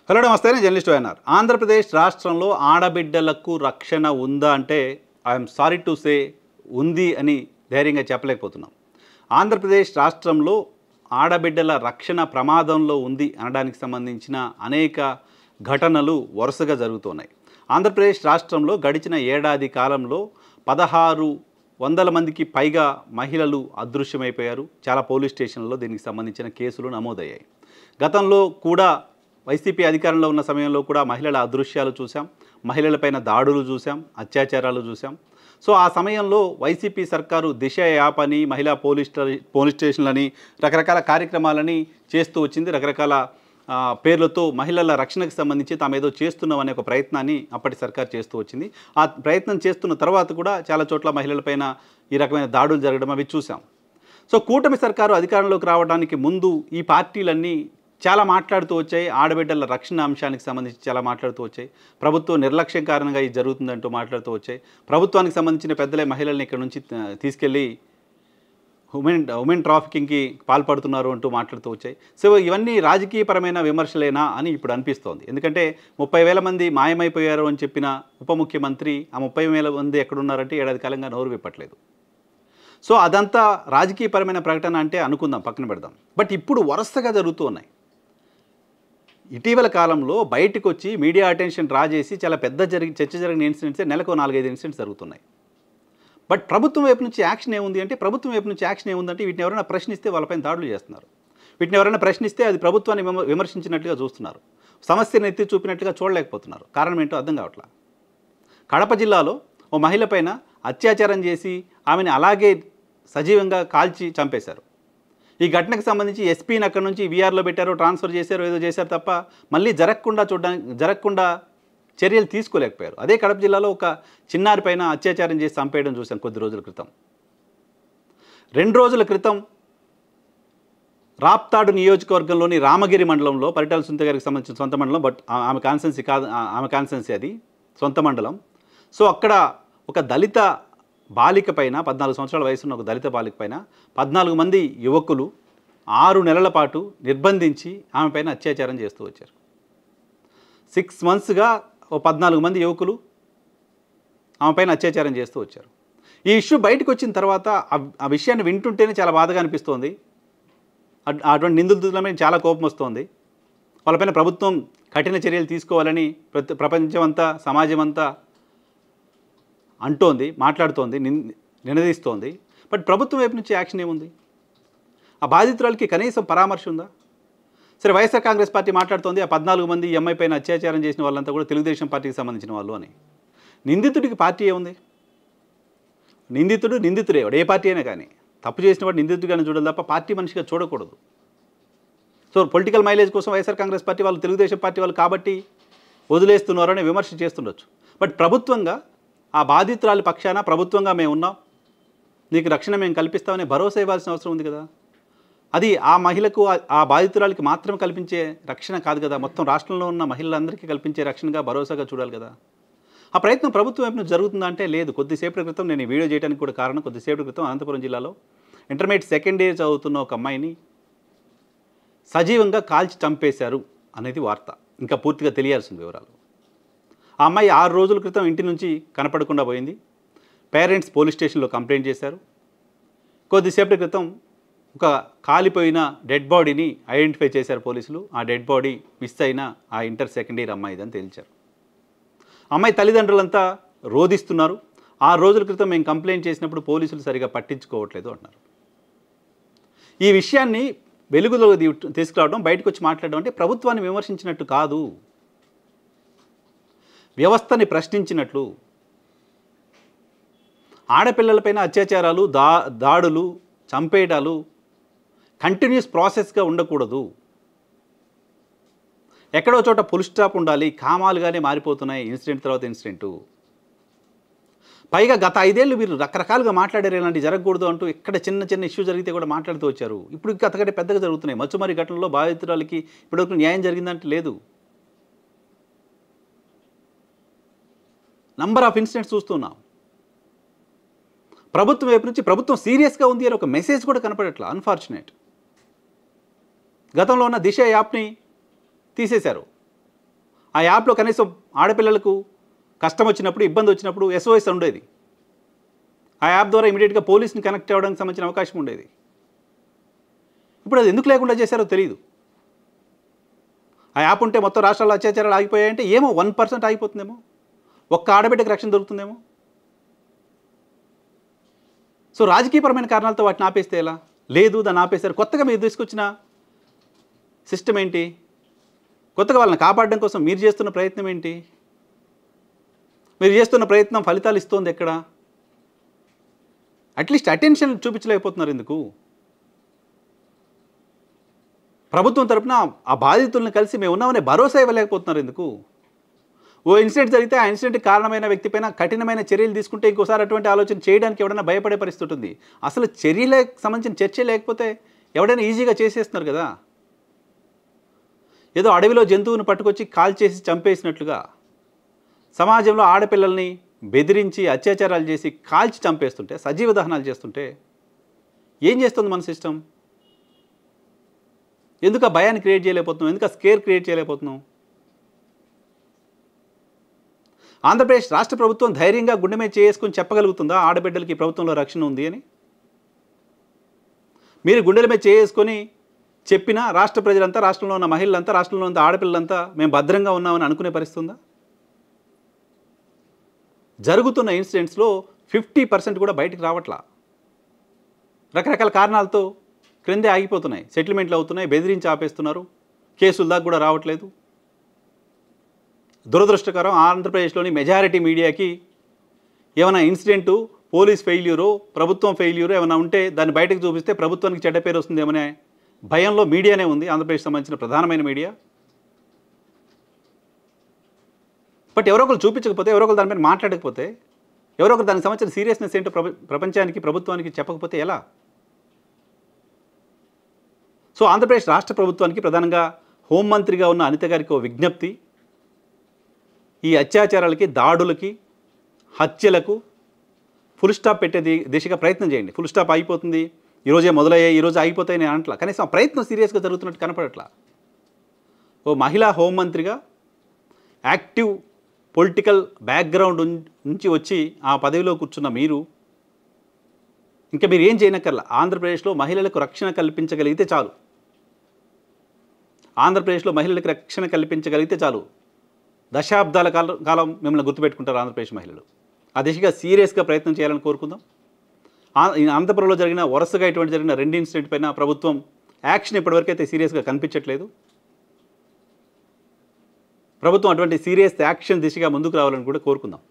Hello నమస్తే, నేను journalist YNR. Andhra Pradesh రాష్ట్రంలో ఆడబిడ్డలకు రక్షణ ఉందా అంటే ఐఎమ్ సారీ టు సే ఉంది అని ధైర్యంగా చెప్పలేకపోతున్నాం. ఆంధ్రప్రదేశ్ రాష్ట్రంలో ఆడబిడ్డల రక్షణ ప్రమాదంలో ఉంది అనడానికి సంబంధించిన అనేక ఘటనలు వరుసగా జరుగుతున్నాయి. ఆంధ్రప్రదేశ్ రాష్ట్రంలో గడిచిన ఏడాది కాలంలో 1600 మందికి పైగా మహిళలు అదృశ్యమైపోయారు. చాలా పోలీస్ స్టేషన్లలో దీనికి సంబంధించిన కేసులు నమోదయ్యాయి. గతంలో కూడా వైసీపీ అధికారంలో ఉన్న సమయంలో కూడా మహిళల అదృశ్యాలు చూసాం, మహిళలపైన దాడులు చూసాం, అత్యాచారాలు చూసాం. సో ఆ సమయంలో వైసీపీ సర్కారు దిశ యాప్ అని, మహిళా పోలీస్ స్టేషన్లని, రకరకాల కార్యక్రమాలని చేస్తూ వచ్చింది. రకరకాల పేర్లతో మహిళల రక్షణకు సంబంధించి తాము ఏదో చేస్తున్నాం అనే ఒక ప్రయత్నాన్ని అప్పటి సర్కారు చేస్తూ వచ్చింది. ఆ ప్రయత్నం చేస్తున్న తర్వాత కూడా చాలా చోట్ల మహిళలపైన ఈ రకమైన దాడులు జరగడం అవి చూసాం. సో కూటమి సర్కారు అధికారంలోకి రావడానికి ముందు ఈ పార్టీలన్నీ చాలా మాట్లాడుతూ వచ్చాయి. ఆడబిడ్డల రక్షణ అంశానికి సంబంధించి చాలా మాట్లాడుతూ వచ్చాయి. ప్రభుత్వం నిర్లక్ష్యం కారణంగా ఇది జరుగుతుందంటూ మాట్లాడుతూ వచ్చాయి. ప్రభుత్వానికి సంబంధించిన పెద్దలే మహిళల్ని ఇక్కడ నుంచి తీసుకెళ్ళి ఉమెన్ ట్రాఫికింగ్కి పాల్పడుతున్నారు అంటూ మాట్లాడుతూ వచ్చాయి. సో ఇవన్నీ రాజకీయపరమైన విమర్శలేనా అని ఇప్పుడు అనిపిస్తోంది. ఎందుకంటే 30,000 మంది మాయమైపోయారు అని చెప్పిన ఉప ముఖ్యమంత్రి ఆ 30,000 మంది ఎక్కడున్నారంటే ఏడాది కాలంగా నోరు విప్పట్లేదు. సో అదంతా రాజకీయపరమైన ప్రకటన అంటే అనుకుందాం, పక్కన పెడదాం. బట్ ఇప్పుడు వరుసగా జరుగుతూ ఉన్నాయి. ఇటీవల కాలంలో బయటకు వచ్చి మీడియా అటెన్షన్ డ్రా చేసి చాలా చర్చ జరిగిన ఇన్సిడెంట్సే నెలకు 4-5 ఇన్సిడెంట్స్ జరుగుతున్నాయి. బట్ ప్రభుత్వం వైపు నుంచి యాక్షన్ ఏముంది అంటే, వీటిని ఎవరైనా ప్రశ్నిస్తే వాళ్ళపైన దాడులు చేస్తున్నారు. వీటిని ఎవరైనా ప్రశ్నిస్తే అది ప్రభుత్వాన్ని విమర్శించినట్లుగా చూస్తున్నారు. సమస్యను ఎత్తి చూపినట్లుగా చూడలేకపోతున్నారు. కారణం ఏంటో అర్థం కావట్లా. కడప జిల్లాలో ఓ మహిళ పైన అత్యాచారం చేసి ఆమెను అలాగే సజీవంగా కాల్చి చంపేశారు. ఈ ఘటనకు సంబంధించి ఎస్పీని అక్కడి నుంచి వీఆర్లో పెట్టారు, ట్రాన్స్ఫర్ చేశారు, ఏదో చేశారు తప్ప మళ్ళీ జరగకుండా చర్యలు తీసుకోలేకపోయారు. అదే కడప జిల్లాలో ఒక చిన్నారి పైన అత్యాచారం చేసి చంపేయడం చూసాం కొద్ది రోజుల క్రితం. 2 రోజుల క్రితం రాప్తాడు నియోజకవర్గంలోని రామగిరి మండలంలో, పరిటాల సునీత గారికి సంబంధించిన సొంత మండలం, బట్ ఆమె కాన్సెన్సీ కాదు, ఆమె కాన్సెన్సీ అది సొంత మండలం. సో అక్కడ ఒక దళిత బాలిక పైన, 14 సంవత్సరాల వయసున్న ఒక దళిత బాలిక పైన 14 మంది యువకులు 6 నెలల పాటు నిర్బంధించి ఆమె పైన అత్యాచారం చేస్తూ వచ్చారు. 6 మంత్స్గా ఓ 14 మంది యువకులు ఆమె పైన అత్యాచారం చేస్తూ వచ్చారు. ఈ ఇష్యూ బయటకు వచ్చిన తర్వాత ఆ విషయాన్ని వింటుంటేనే చాలా బాధగా అనిపిస్తోంది. అటువంటి నిందితుల మీద చాలా కోపం వస్తోంది. వాళ్ళపైన ప్రభుత్వం కఠిన చర్యలు తీసుకోవాలని ప్రపంచం అంతా, సమాజం అంతా అంటోంది, మాట్లాడుతోంది, నినదిస్తోంది. బట్ ప్రభుత్వం వైపు నుంచి యాక్షన్ ఏముంది? ఆ బాధితురాలకి కనీసం పరామర్శ ఉందా? సరే, వైఎస్ఆర్ కాంగ్రెస్ పార్టీ మాట్లాడుతోంది ఆ 14 మంది ఎంఐ పైన అత్యాచారం చేసిన వాళ్ళంతా కూడా తెలుగుదేశం పార్టీకి సంబంధించిన వాళ్ళు అని. నిందితుడికి పార్టీ ఏముంది? నిందితుడే వాడు, ఏ పార్టీ అయినా కానీ. తప్పు చేసిన వాడు నిందితుడిగానే చూడాలి తప్ప పార్టీ మనిషిగా చూడకూడదు. సో పొలిటికల్ మైలేజ్ కోసం వైఎస్ఆర్ కాంగ్రెస్ పార్టీ వాళ్ళు, తెలుగుదేశం పార్టీ వాళ్ళు కాబట్టి వదిలేస్తున్నారు అనే విమర్శ చేస్తుండొచ్చు. బట్ ప్రభుత్వంగా ఆ బాధితురాలి పక్షాన ప్రభుత్వంగా మేము ఉన్నాం, నీకు రక్షణ మేము కల్పిస్తామని భరోసా ఇవ్వాల్సిన అవసరం ఉంది కదా. అది ఆ మహిళకు, ఆ బాధితురాలికి మాత్రం కల్పించే రక్షణ కాదు కదా, మొత్తం రాష్ట్రంలో ఉన్న మహిళలందరికీ కల్పించే రక్షణగా, భరోసాగా చూడాలి కదా. ఆ ప్రయత్నం ప్రభుత్వం వైపు నుంచి జరుగుతుందా అంటే లేదు. కొద్దిసేపటి క్రితం, నేను ఈ వీడియో చేయడానికి కూడా కారణం, కొద్దిసేపటి క్రితం అనంతపురం జిల్లాలో ఇంటర్మీడియట్ సెకండ్ ఇయర్ చదువుతున్న ఒక అమ్మాయిని సజీవంగా కాల్చి చంపేశారు అనేది వార్త. ఇంకా పూర్తిగా తెలియాల్సిన వివరాలు. ఆ అమ్మాయి 6 రోజుల క్రితం ఇంటి నుంచి కనపడకుండా పోయింది. పేరెంట్స్ పోలీస్ స్టేషన్లో కంప్లైంట్ చేశారు. కొద్దిసేపటి క్రితం ఒక కాలిపోయిన డెడ్ బాడీని ఐడెంటిఫై చేశారు పోలీసులు. ఆ డెడ్ బాడీ మిస్ అయిన ఆ ఇంటర్ సెకండ్ ఇయర్ అమ్మాయిదని తేల్చారు. అమ్మాయి తల్లిదండ్రులంతా రోధిస్తున్నారు. 6 రోజుల క్రితం మేము కంప్లైంట్ చేసినప్పుడు పోలీసులు సరిగా పట్టించుకోవట్లేదు అంటున్నారు. ఈ విషయాన్ని వెలుగులో తీసుకురావడం, బయటకు వచ్చి మాట్లాడడం అంటే ప్రభుత్వాన్ని విమర్శించినట్టు కాదు, వ్యవస్థని ప్రశ్నించినట్లు. ఆడపిల్లలపైన అత్యాచారాలు, దాడులు, చంపేయడాలు కంటిన్యూస్ ప్రాసెస్గా ఉండకూడదు. ఎక్కడో చోట ఫుల్ స్టాప్ ఉండాలి. కామాలుగానే మారిపోతున్నాయి ఇన్సిడెంట్ తర్వాత ఇన్సిడెంటు. పైగా గత 5 ఏళ్ళు మీరు రకరకాలుగా మాట్లాడారు, ఇలాంటి జరగకూడదు అంటూ. ఇక్కడ చిన్న ఇష్యూ జరిగితే కూడా మాట్లాడుతూ వచ్చారు. ఇప్పుడు అంతకంటే పెద్దగా జరుగుతున్నాయి. మచ్చుమారి ఘటనలో బాధితురాలకి ఇప్పటివరకు న్యాయం జరిగిందంటే లేదు. నంబర్ ఆఫ్ ఇన్సిడెంట్స్ చూస్తున్నాం. ప్రభుత్వం వైపు నుంచి ప్రభుత్వం సీరియస్గా ఉంది అని ఒక మెసేజ్ కూడా కనపడట్లా. అన్ఫార్చునేట్. గతంలో ఉన్న దిశ యాప్ని తీసేశారు. ఆ యాప్లో కనీసం ఆడపిల్లలకు కష్టం వచ్చినప్పుడు, ఇబ్బంది వచ్చినప్పుడు SOS ఉండేది. ఆ యాప్ ద్వారా ఇమీడియట్గా పోలీస్ని కనెక్ట్ అవ్వడానికి సంబంధించిన అవకాశం ఉండేది. ఇప్పుడు అది ఎందుకు లేకుండా చేశారో తెలియదు. ఆ యాప్ ఉంటే మొత్తం రాష్ట్రాల్లో అత్యాచారాలు ఆగిపోయాయంటే ఏమో 1% ఆగిపోతుందేమో, ఒక్క ఆడబిడ్డకి రక్షణ దొరుకుతుందేమో. సో రాజకీయపరమైన కారణాలతో వాటిని ఆపేస్తే ఎలా? లేదు, దాన్ని ఆపేశారు. కొత్తగా మీరు తీసుకొచ్చిన సిస్టమ్ ఏంటి? కొత్తగా వాళ్ళని కాపాడడం కోసం మీరు చేస్తున్న ప్రయత్నం ఏంటి? మీరు చేస్తున్న ప్రయత్నం ఫలితాలు ఇస్తోంది ఎక్కడ? అట్లీస్ట్ అటెన్షన్ చూపించలేకపోతున్నారు ఎందుకు? ప్రభుత్వం తరపున ఆ బాధితులను కలిసి మేము ఉన్నామనే భరోసా ఇవ్వలేకపోతున్నారు ఎందుకు? ఓ ఇన్సిడెంట్ జరిగితే ఆ ఇన్సిడెంట్కి కారణమైన వ్యక్తిపైన కఠినమైన చర్యలు తీసుకుంటే ఇంకోసారి అటువంటి ఆలోచన చేయడానికి ఎవడైనా భయపడే పరిస్థితి ఉంటుంది. అసలు చర్యలకు సంబంధించిన చర్చ లేకపోతే ఎవడైనా ఈజీగా చేసేస్తున్నారు కదా. ఏదో అడవిలో జంతువును పట్టుకొచ్చి కాల్చేసి చంపేసినట్లుగా సమాజంలో ఆడపిల్లల్ని బెదిరించి అత్యాచారాలు చేసి కాల్చి చంపేస్తుంటే, సజీవ దహనాలు చేస్తుంటే ఏం చేస్తుంది మన సిస్టమ్? ఎందుకు ఆ భయాన్ని క్రియేట్ చేయలేకపోతున్నాం? ఎందుకు ఆ స్కేర్ క్రియేట్ చేయలేకపోతున్నాం? ఆంధ్రప్రదేశ్ రాష్ట్ర ప్రభుత్వం ధైర్యంగా గుండె మీద చేసుకుని చెప్పగలుగుతుందా ఆడబిడ్డలకి ప్రభుత్వంలో రక్షణ ఉంది అని? మీరు గుండెల మీద చేసుకొని చెప్పినా రాష్ట్ర ప్రజలంతా, రాష్ట్రంలో ఉన్న మహిళలంతా, రాష్ట్రంలో ఉన్న ఆడపిల్లలంతా మేము భద్రంగా ఉన్నామని అనుకునే పరిస్థితి ఉందా? జరుగుతున్న ఇన్సిడెంట్స్లో 50% కూడా బయటికి రావట్లా. రకరకాల కారణాలతో క్రిందే ఆగిపోతున్నాయి. సెటిల్మెంట్లు అవుతున్నాయి, బెదిరించి ఆపేస్తున్నారు, కేసుల దాకా కూడా రావట్లేదు. దురదృష్టకరం. ఆంధ్రప్రదేశ్లోని మెజారిటీ మీడియాకి ఏమైనా ఇన్సిడెంటు, పోలీస్ ఫెయిల్యూరో, ప్రభుత్వం ఫెయిల్యూరో ఏమైనా ఉంటే దాన్ని బయటకు చూపిస్తే ప్రభుత్వానికి చెడ్డ పేరు వస్తుందేమనే భయంలో మీడియానే ఉంది, ఆంధ్రప్రదేశ్ సంబంధించిన ప్రధానమైన మీడియా. బట్ ఎవరో ఒకరు చూపించకపోతే, ఎవరో ఒకరు దానిపైన మాట్లాడకపోతే, ఎవరో ఒకరు దానికి సంబంధించిన సీరియస్నెస్ ఏంటో ప్రపంచానికి, ప్రభుత్వానికి చెప్పకపోతే ఎలా? సో ఆంధ్రప్రదేశ్ రాష్ట్ర ప్రభుత్వానికి, ప్రధానంగా హోంమంత్రిగా ఉన్న అనిత గారికి ఓ విజ్ఞప్తి. ఈ అత్యాచారాలకి, దాడులకి, హత్యలకు ఫుల్ స్టాప్ పెట్టే దిశగా ప్రయత్నం చేయండి. ఫుల్ స్టాప్ అయిపోతుంది, ఈరోజే మొదలయ్యాయి, ఈరోజు అయిపోతాయి నేను అనట్లా. కనీసం ఆ ప్రయత్నం సీరియస్గా జరుగుతున్నట్టు కనపడట్లా. ఓ మహిళా హోంమంత్రిగా యాక్టివ్ పొలిటికల్ బ్యాక్గ్రౌండ్ నుంచి వచ్చి ఆ పదవిలో కూర్చున్న మీరు ఇంకా మీరు ఏం చేయనక్కర్లా. ఆంధ్రప్రదేశ్లో మహిళలకు రక్షణ కల్పించగలిగితే చాలు. ఆంధ్రప్రదేశ్లో మహిళలకు రక్షణ కల్పించగలిగితే చాలు. దశాబ్దాల కాలం మిమ్మల్ని గుర్తుపెట్టుకుంటారు ఆంధ్రప్రదేశ్ మహిళలు. ఆ దిశగా సీరియస్గా ప్రయత్నం చేయాలని కోరుకుందాం. అనంతపురంలో వరుసగా ఇటువంటి జరిగిన 2 ఇన్సిడెంట్ పైన ప్రభుత్వం యాక్షన్ ఇప్పటివరకు అయితే సీరియస్గా కనిపించట్లేదు. ప్రభుత్వం అటువంటి సీరియస్ యాక్షన్ దిశగా ముందుకు రావాలని కూడా కోరుకుందాం.